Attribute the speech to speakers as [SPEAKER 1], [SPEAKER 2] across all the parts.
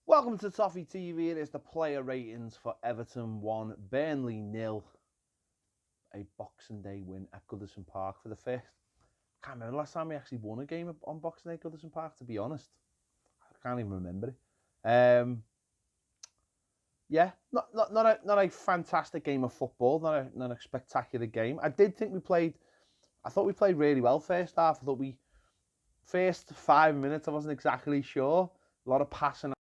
[SPEAKER 1] Welcome to Toffee TV. It is the player ratings for Everton 1, Burnley 0. A Boxing Day win at Goodison Park for the first. I can't remember the last time we actually won a game on Boxing Day at Goodison Park, to be honest. I can't even remember it. Yeah, not a fantastic game of football, not a spectacular game. I thought we played really well first half. I thought first 5 minutes, I wasn't exactly sure. A lot of passing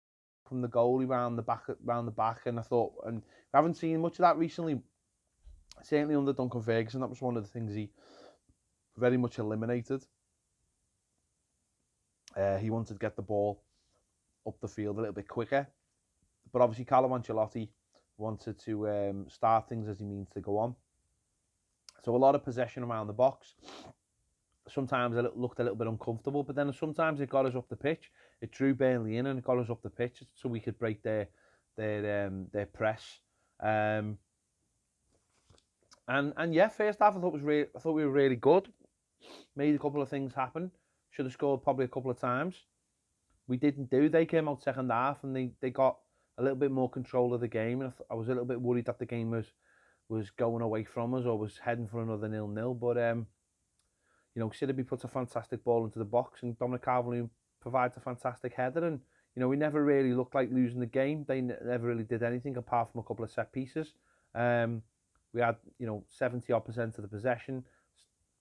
[SPEAKER 1] from the goalie round the back, and I thought, and I haven't seen much of that recently. Certainly under Duncan Ferguson, that was one of the things he very much eliminated. He wanted to get the ball up the field a little bit quicker, but obviously Carlo Ancelotti wanted to start things as he means to go on. So a lot of possession around the box. Sometimes it looked a little bit uncomfortable, but then sometimes it got us up the pitch. It drew Burnley in and it got us up the pitch so we could break their press. And yeah, first half I thought we were really good. Made a couple of things happen. Should have scored probably a couple of times. We didn't do. They came out second half and they got a little bit more control of the game. And I was a little bit worried that the game was going away from us or was heading for another 0-0. But you know, Siddiby puts a fantastic ball into the box and Dominic Calvert-Lewin provides a fantastic header. And you know, we never really looked like losing the game. They never really did anything apart from a couple of set pieces. We had, you know, 70% of the possession,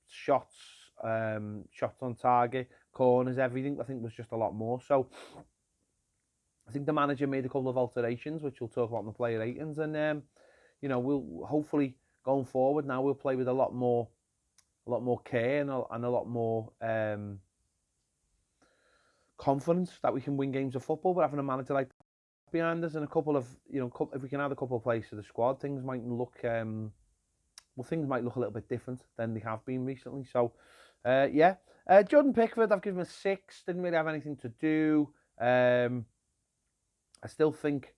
[SPEAKER 1] shots on target, corners, everything. I think was just a lot more. So I think the manager made a couple of alterations, which we'll talk about in the player ratings. And you know, we'll hopefully going forward now we'll play with a lot more care and a lot more confidence that we can win games of football. But having a manager like behind us and a couple of, you know, if we can add a couple of players to the squad, things might look things might look a little bit different than they have been recently. So yeah, Jordan Pickford, I've given him a 6. Didn't really have anything to do. I still think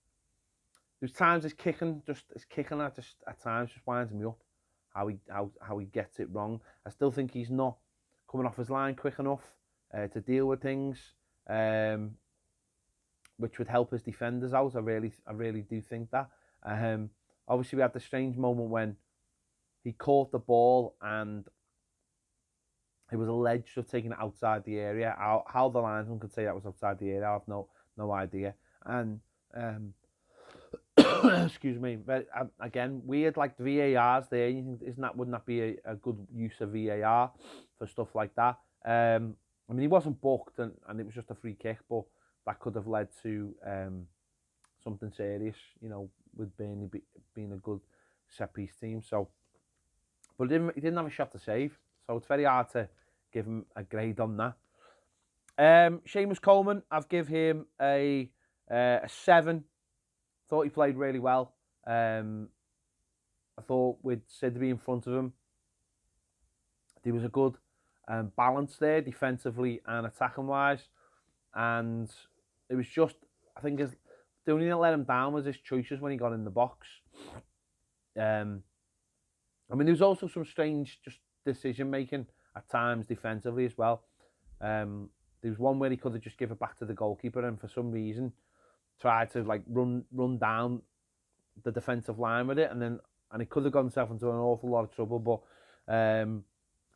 [SPEAKER 1] there's times his kicking at times just winds me up. How he gets it wrong. I still think he's not coming off his line quick enough to deal with things. Which would help his defenders out. I really do think that. Obviously, we had the strange moment when he caught the ball and it was alleged of taking it outside the area. How the linesman could say that was outside the area, I have no idea. And excuse me, but again, weird like VAR's there. You think wouldn't that be a good use of VAR for stuff like that? I mean, he wasn't booked and it was just a free kick, but that could have led to something serious, you know, with Burnley being a good set piece team. So, but he didn't have a shot to save, so it's very hard to give him a grade on that. Seamus Coleman, I've give him a 7. Thought he played really well. I thought with Siddiby in front of him, there was a good balance there defensively and attacking wise, and it was just, I think the only thing that let him down was his choices when he got in the box. I mean, there was also some strange just decision making at times defensively as well. There was one where he could have just given it back to the goalkeeper and for some reason tried to like run down the defensive line with it, and he could have got himself into an awful lot of trouble.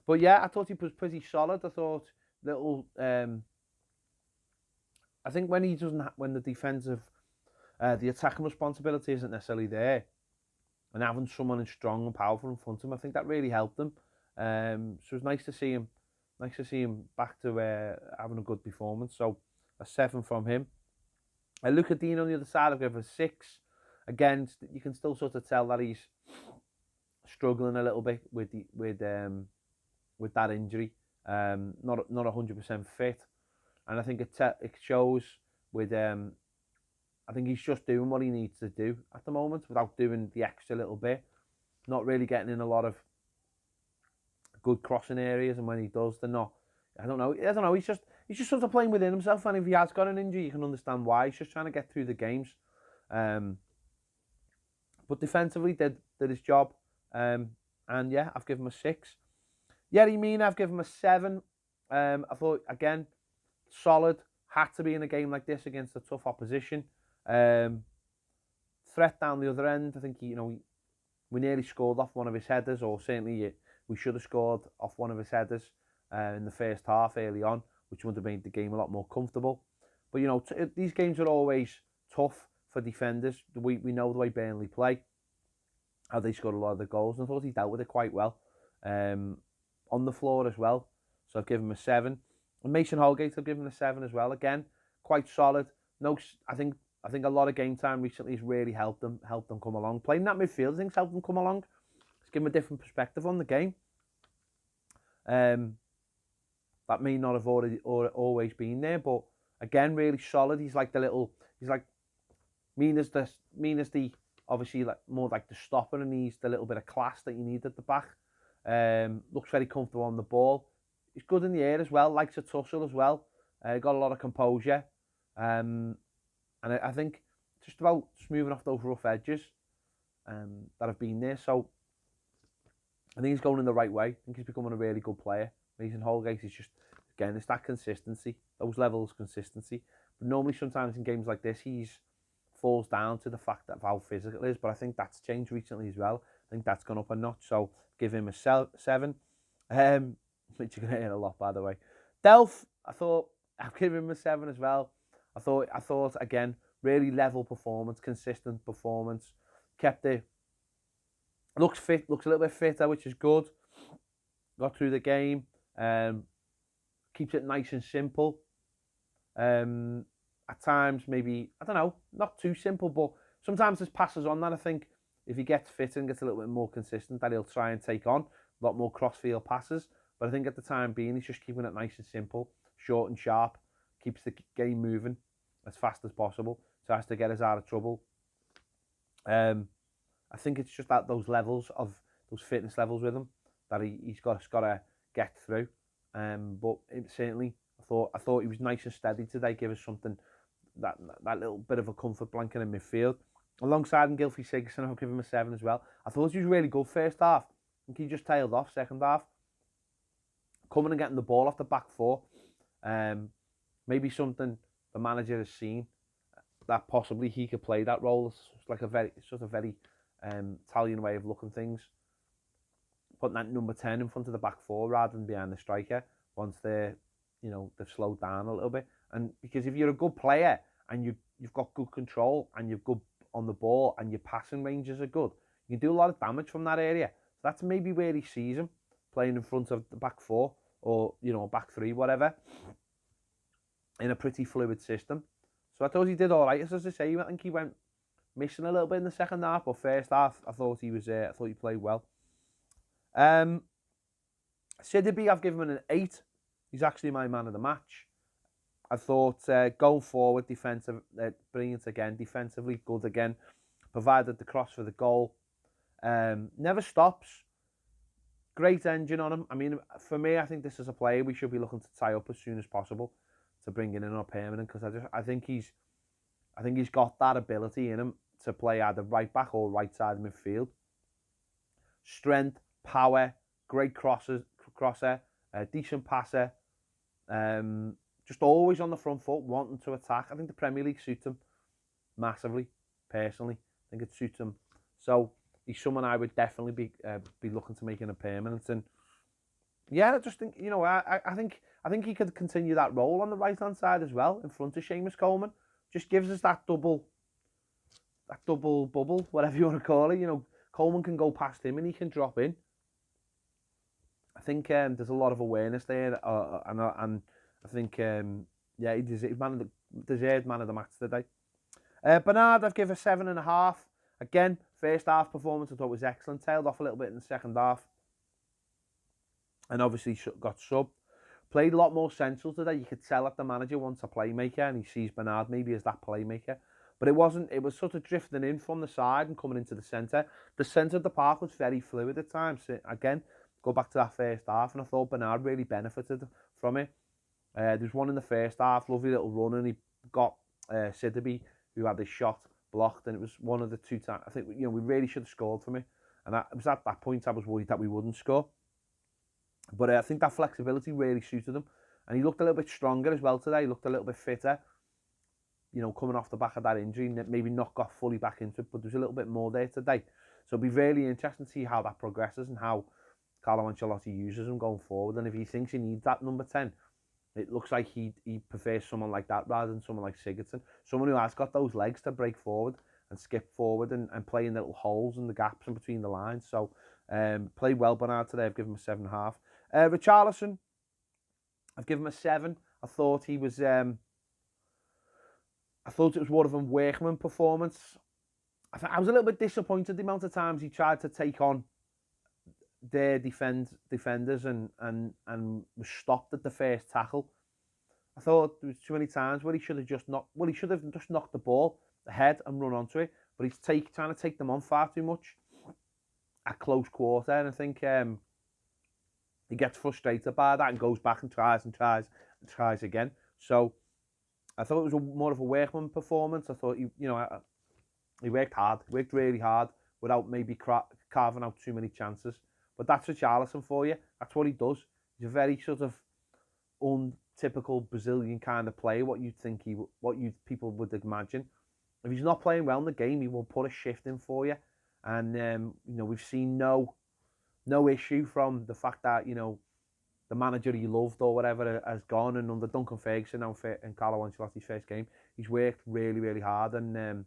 [SPEAKER 1] But yeah, I thought he was pretty solid. I thought little. I think when the defensive, the attacking responsibility isn't necessarily there, and having someone strong and powerful in front of him, I think that really helped him. So it was nice to see him back to having a good performance. So a 7 from him. Luca Dean on the other side, I've given a 6. Again, you can still sort of tell that he's struggling a little bit with that injury. Not 100% fit, and I think it shows with I think he's just doing what he needs to do at the moment without doing the extra little bit. Not really getting in a lot of good crossing areas, and when he does, they're not. I don't know. He's just sort of playing within himself, and if he has got an injury, you can understand why. He's just trying to get through the games. But defensively, did his job. And yeah, I've given him a 6. Yerry Mina, I've given him a 7. I thought again, solid. Had to be in a game like this against a tough opposition. Threat down the other end. I think we nearly scored off one of his headers, or certainly we should have scored off one of his headers in the first half early on, which would have made the game a lot more comfortable. But these games are always tough for defenders. We know the way Burnley play, how they scored a lot of the goals, and I thought he dealt with it quite well on the floor as well. So I've given him a 7. And Mason Holgate, I've given him a 7 as well. Again, quite solid. No, I think a lot of game time recently has really helped them come along. Playing that midfield, I think, helped them come along. It's given them a different perspective on the game. That may not have always been there, but again, really solid. He's like Mina's the obviously more like the stopper, and he's the little bit of class that you need at the back. Looks very comfortable on the ball. He's good in the air as well. Likes a tussle as well. Got a lot of composure. And I think just about smoothing off those rough edges that have been there. So I think he's going in the right way. I think he's becoming a really good player. Mason Holgate is just, again, it's that consistency, those levels of consistency. But normally sometimes in games like this, he's falls down to the fact of how physical it is. But I think that's changed recently as well. I think that's gone up a notch. So give him a 7. Which you're going to hear a lot, by the way. Delph, I've given him a 7 as well. I thought again, really level performance, consistent performance. Kept it. Looks a little bit fitter, which is good. Got through the game. Keeps it nice and simple. At times, maybe, I don't know, not too simple, but sometimes there's passes on that I think if he gets fit and gets a little bit more consistent, that he'll try and take on a lot more cross-field passes. But I think at the time being, he's just keeping it nice and simple, short and sharp, keeps the game moving as fast as possible, so as to get us out of trouble. I think it's just that those fitness levels with him that he's got to get through. But certainly, I thought he was nice and steady today. Give us something, that little bit of a comfort blanket in midfield. Alongside Gylfi Sigurdsson, I'll give him a 7 as well. I thought he was really good first half. I think he just tailed off second half. Coming and getting the ball off the back four. Maybe something the manager has seen that possibly he could play that role. It's like a very Italian way of looking things. Putting that number 10 in front of the back four rather than behind the striker once they've slowed down a little bit. And because if you're a good player and you've got good control and you're good on the ball and your passing ranges are good, you can do a lot of damage from that area. So that's maybe where he sees him, playing in front of the back four or back three, whatever, in a pretty fluid system. So I thought he did all right. As I say, I think he went missing a little bit in the second half, but first half I thought he played well. Sidibe, I've given him an 8. He's actually my man of the match. I thought going forward, brilliant again, defensively good again, provided the cross for the goal. Never stops. Great engine on him. I mean, for me, I think this is a player we should be looking to tie up as soon as possible to bring in on permanent, because I think he's got that ability in him to play either right back or right side of midfield. Strength, power, great crosser, decent passer. Just always on the front foot, wanting to attack. I think the Premier League suits him massively, personally. I think it suits him. So he's someone I would definitely be looking to make in a permanent. And yeah, I just think, I think he could continue that role on the right-hand side as well, in front of Seamus Coleman. Just gives us that double bubble, whatever you want to call it. Coleman can go past him and he can drop in. I think there's a lot of awareness there, and I think he deserved man of the match today. Bernard, I've given a 7.5. Again, first half performance I thought was excellent. Tailed off a little bit in the second half, and obviously got subbed. Played a lot more central today. You could tell that the manager wants a playmaker, and he sees Bernard maybe as that playmaker. But it wasn't. It was sort of drifting in from the side and coming into the centre. The centre of the park was very fluid at times. So again, go back to that first half, and I thought Bernard really benefited from it. There was one in the first half, lovely little run, and he got Sidibe, who had his shot blocked, and it was one of the 2 times. I think we really should have scored from it, and it was at that point I was worried that we wouldn't score. But I think that flexibility really suited him, and he looked a little bit stronger as well today. He looked a little bit fitter. you know, coming off the back of that injury, and maybe not got fully back into it, but there's a little bit more there today. So it'll be really interesting to see how that progresses and how Carlo Ancelotti uses him going forward. And if he thinks he needs that number 10, it looks like he prefers someone like that rather than someone like Sigurdsson. Someone who has got those legs to break forward and skip forward and play in little holes and the gaps in between the lines. So played well Bernard today. I've given him a 7.5. Richarlison, I've given him a 7. I thought he was... I thought it was more of a workman performance. I was a little bit disappointed the amount of times he tried to take on their defenders and was stopped at the first tackle. I thought there was too many times where he should have just knocked the ball ahead and run onto it, but he's trying to take them on far too much at close quarter, and I think he gets frustrated by that and goes back and tries again. So I thought it was more of a workman performance. I thought he worked hard, worked really hard without maybe carving out too many chances. But that's Richarlison for you. That's what he does. He's a very sort of untypical Brazilian kind of player. What people would imagine. If he's not playing well in the game, he will put a shift in for you. And we've seen no issue from the fact that the manager he loved or whatever has gone, and under Duncan Ferguson now in Carlo Ancelotti's first game, he's worked really, really hard, and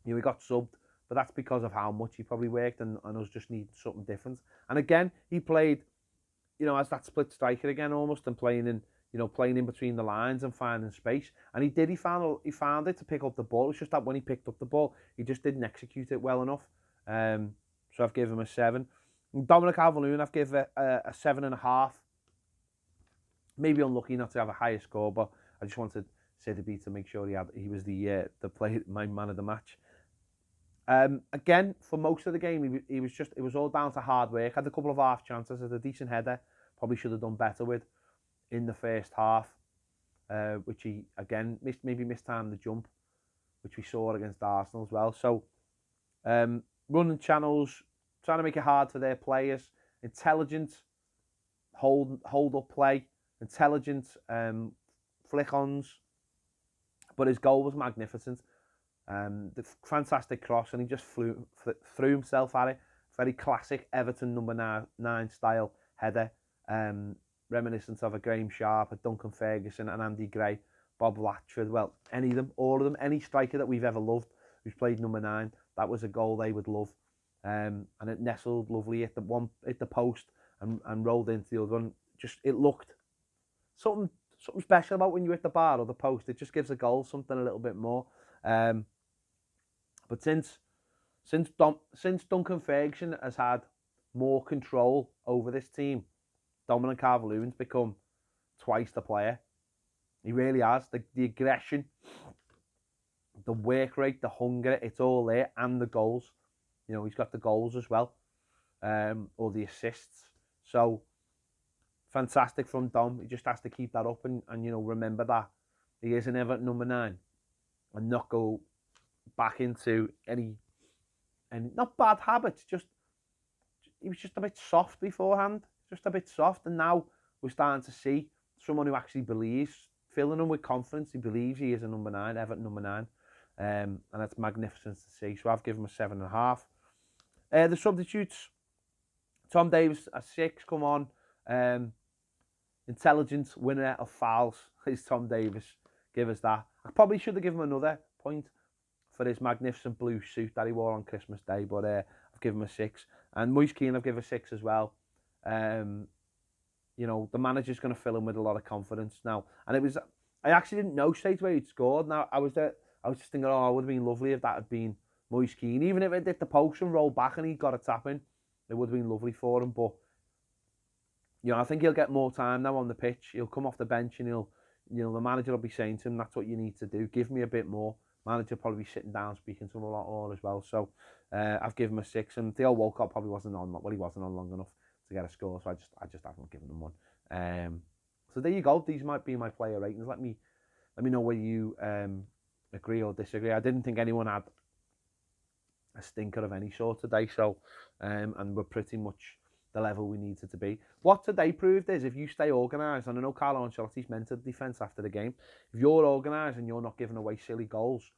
[SPEAKER 1] he got subbed, but that's because of how much he probably worked, and us just need something different. And again, he played, as that split striker again almost, and playing in between the lines and finding space. And he found it to pick up the ball. It's just that when he picked up the ball, he just didn't execute it well enough. So I've given him a 7. Dominic Calvert-Lewin, I've given a 7.5. Maybe unlucky not to have a higher score, but I just wanted Sidibe to make sure he was the my man of the match. Again, for most of the game, it was all down to hard work. Had a couple of half chances, had a decent header, probably should have done better with in the first half, which he again mistimed the jump, which we saw against Arsenal as well. So running channels, trying to make it hard for their players, intelligent hold up play, intelligent flick-ons, but his goal was magnificent. The fantastic cross, and he just threw himself at it. Very classic Everton number 9 style header, reminiscent of a Graham Sharp, a Duncan Ferguson, and Andy Gray, Bob Latchford. Well, any of them, all of them, any striker that we've ever loved who's played number 9, that was a goal they would love. And it nestled lovely at the post and rolled into the other one. Just, it looked something special about when you hit the bar or the post. It just gives the goal something a little bit more. But since Duncan Ferguson has had more control over this team, Dominic Calvert-Lewin's become twice the player. He really has. The aggression, the work rate, the hunger, it's all there, and the goals. He's got the goals as well, or the assists. So fantastic from Dom. He just has to keep that up and remember that he is an Everton number 9, and not go back into any not bad habits. Just he was just a bit soft beforehand, just a bit soft, and now we're starting to see someone who actually believes, filling him with confidence. He believes he is a number 9, Everton number 9, and that's magnificent to see. So I've given him a 7.5. The substitutes, Tom Davies a 6. Come on, intelligent winner of fouls is Tom Davies. Give us that. I probably should have given him another point for his magnificent blue suit that he wore on Christmas Day, but I've given him a 6. And Moise Kean I've given a 6 as well. The manager's going to fill him with a lot of confidence now. And I actually didn't know straight away he'd scored. Now I was just thinking, it would have been lovely if that had been Moise Kean. Even if it did the post and rolled back and he got a tap in, it would have been lovely for him. But I think he'll get more time now on the pitch. He'll come off the bench and the manager will be saying to him, that's what you need to do. Give me a bit more. Manager will probably be sitting down speaking to him a lot more as well. So I've given him a 6. And Theo Walcott probably wasn't on. Well, he wasn't on long enough to get a score, so I just haven't given him one. So there you go. These might be my player ratings. Let me know whether you agree or disagree. I didn't think anyone had a stinker of any sort today. So and we're pretty much the level we need it to be. What today proved is if you stay organised, and I know Carlo Ancelotti's mentored defence after the game, if you're organised and you're not giving away silly goals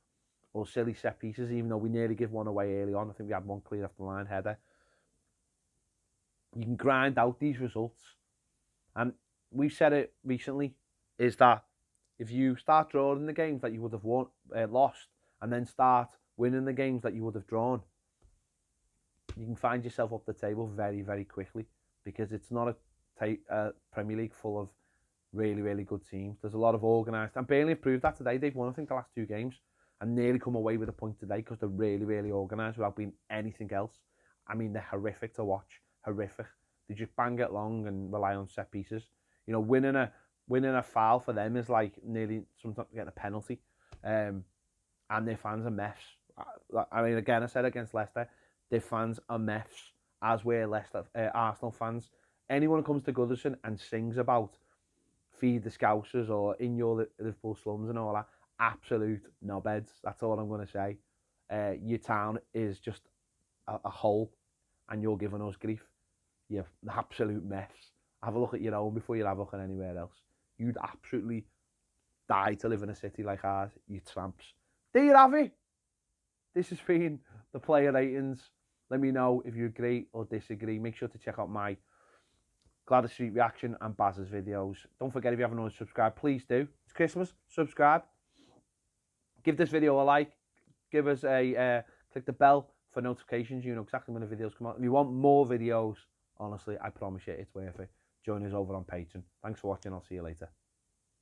[SPEAKER 1] or silly set pieces, even though we nearly give one away early on, I think we had one clear off the line header, you can grind out these results. And we said it recently, is that if you start drawing the games that you would have lost, and then start winning the games that you would have drawn, you can find yourself up the table very, very quickly, because it's not a Premier League full of really, really good teams. There's a lot of organised, and Burnley have proved that today. They've won, I think, the last 2 games, and nearly come away with a point today because they're really, really organised without being anything else. I mean, they're horrific to watch, horrific. They just bang it long and rely on set pieces. You know, winning a foul for them is like nearly sometimes getting a penalty, and their fans are mess. I mean, again, I said against Leicester, their fans are mess, as we're Arsenal fans. Anyone who comes to Goodison and sings about feed the Scousers or in your Liverpool slums and all that, absolute knobheads. That's all I'm going to say. Your town is just a hole, and you're giving us grief. You're absolute mess. Have a look at your own before you have a look at anywhere else. You'd absolutely die to live in a city like ours, you tramps. There you have it. This has been the player ratings. Let me know if you agree or disagree. Make sure to check out my Gladys Street reaction and Baz's videos. Don't forget, if you haven't already subscribed, please do. It's Christmas. Subscribe. Give this video a like. Give us a click the bell for notifications. You know exactly when the videos come out. If you want more videos, honestly, I promise you, it's worth it. Join us over on Patreon. Thanks for watching. I'll see you later.